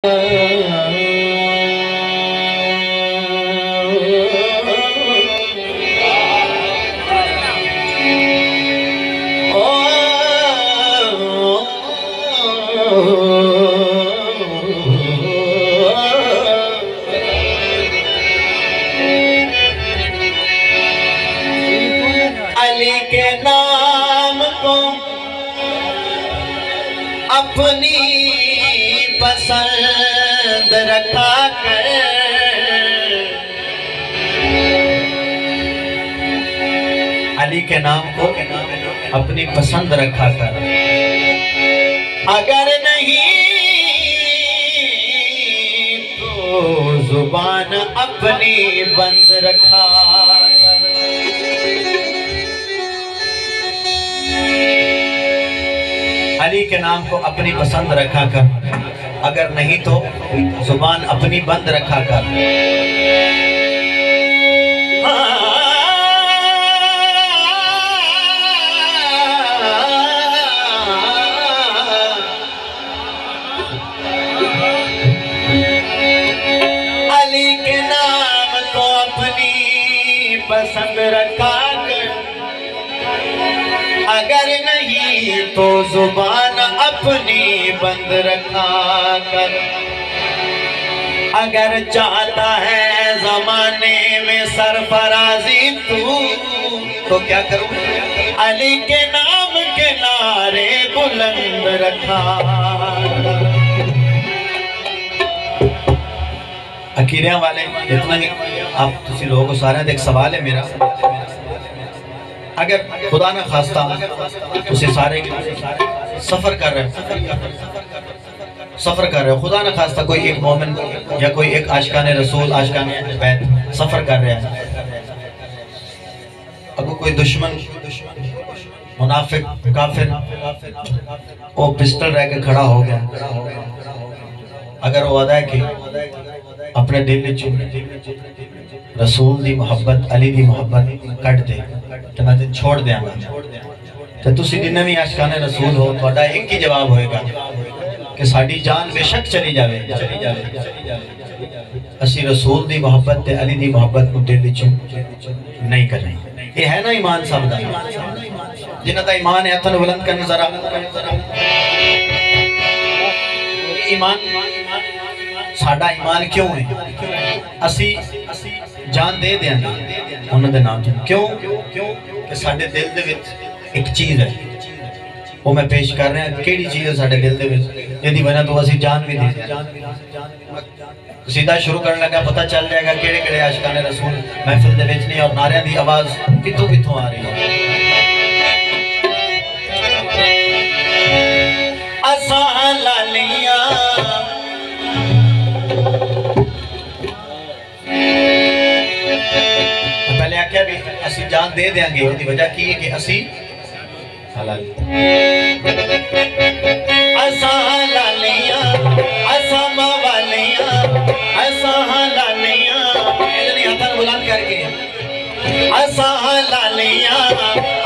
अली के नाम को अपनी पसंद रखा कर, अली के नाम को अपनी पसंद रखा कर, अगर नहीं तो जुबान अपनी बंद रखा कर। अली के नाम को अपनी पसंद रखा कर, अगर नहीं तो जुबान अपनी बंद रखा कर। अली के नाम को अपनी पसंद रखा कर, अगर नहीं तो जुबान अपनी बंद रखा कर। अगर चाहता है जमाने में सरफराजी तू तो क्या करूं, अली के नाम के नारे बुलंद रखा। अकीरिया वाले इतना ही आप तुसी लोगों को सारे एक सवाल है मेरा, अगर खुदा ना खास्ता उसे सारे सफर कर रहे हो, खुदा ना खास्ता कोई एक मोमिन या कोई एक आशिकाने रसूल आशिकाने बैत सफर कर रहा है, अगर कोई दुश्मन मुनाफिक काफिर वो पिस्टल रह के खड़ा हो गया, अगर वो अदा कि अपने दिल रसूल दी मोहब्बत अली दी मोहब्बत कट दे तो मैं तेन छोड़ देंगा, तो तुसी जिन्ने भी आशिकाने रसूल हो तुहाडा एक ही जवाब होएगा कि साडी जान बेशक चली जावे असी रसूल दी मोहब्बत ते अली दी मोहब्बत को दिल विच नहीं कर रहे। ये है ना ईमान सब दा, जिन्हां दा ईमान है हथन बुलंद करन जरा। ईमान साडा ईमान क्यों है, असी जान दे देंगे उन्हां दे नाम ते, क्यों कि साडे दिल दे विच एक चीज है वो मैं पेश कर रहा। केड़ी चीज है साडे दिल दे विच जिहदी वजह तो असी जान भी दे। सीधा शुरू करने लगा पता चल जाएगा केड़े केड़े आशिकाने रसूल महफिल दे विच नहीं और नारियां दी आवाज कितों कितों आ रही है। असा लालियां पहले आख्या भी असी जान दे देंगे, उसकी वजह की है कि असी हलाल असा लालियां असा मवालियां असा लालियां इतनी हथन बुलंद करके असा लालियां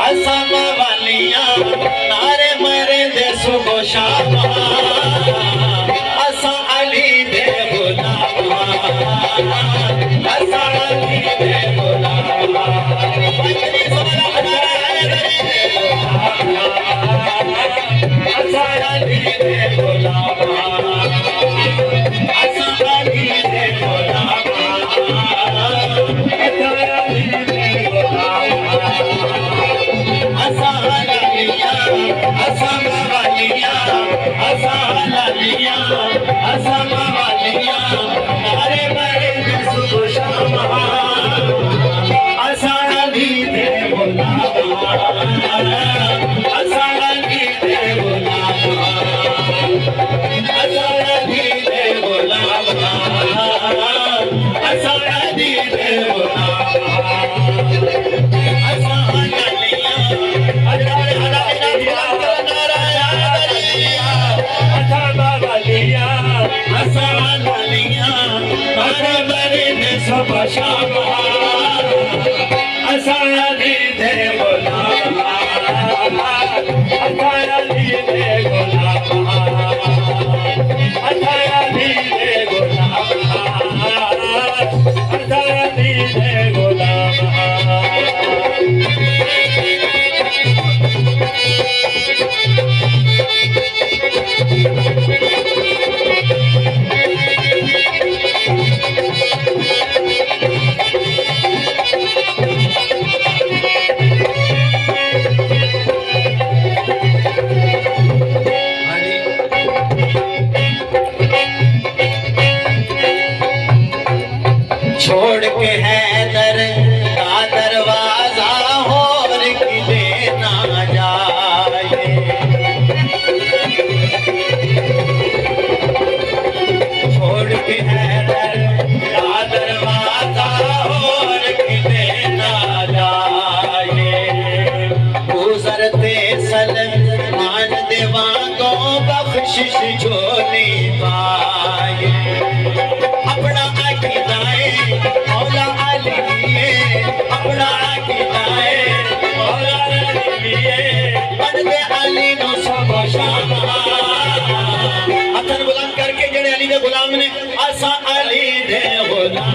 असा मवालियां नारे मरे दे सुबह शाम असा अली दे गुलाम असा अली दे गुलाम छोड़ के हैदर का दरवाजा और किले ना जाए। छोड़ के हैदर का दरवाजा और किले ना जाए। गुजरते सलमान देवांगो बख्शिश जो नहीं पाए। अपना अकीदाए मौला अली लिए, अपना अकीदाए मौला अली लिए, बनदे अली नो सब शामा। हथन बुलंद करके जेड़े अली दे गुलाम ने, असा अली दे गुलाम,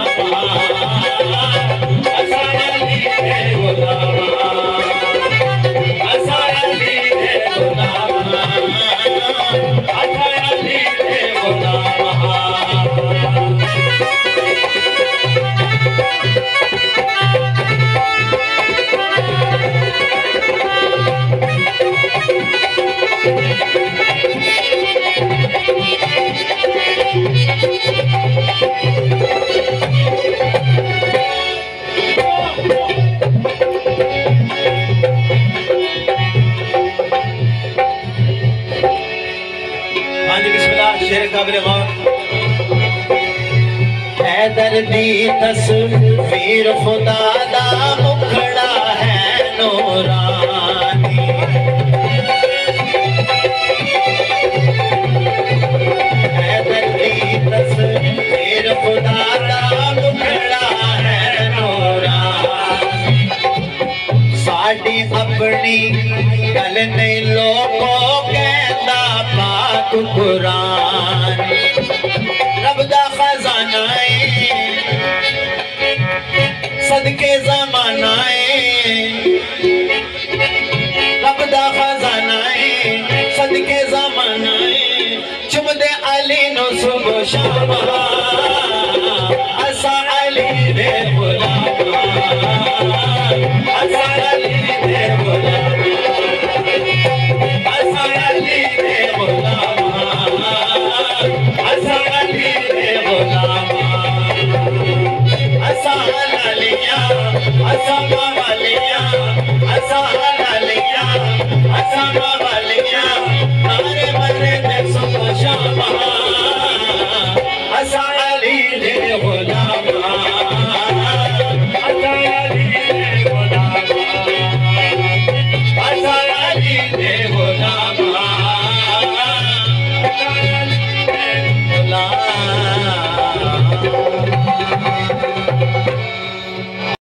असा अली दे गुलाम, असा अली दे गुलाम, असा अली दे गुलाम। हैदर दी तस्वीर खुदा दा मुखड़ा है नूरानी। हैदर दी तस्वीर खुदा दा मुखड़ा है नूरानी। साडी अपनी गल नहीं लोगों कहता पाक कुरान। रब दा खजाना सदके ज़माना रब दा खजाना सदके ज़माना। चुमदे अली नो सुबह शाम, असा अली दे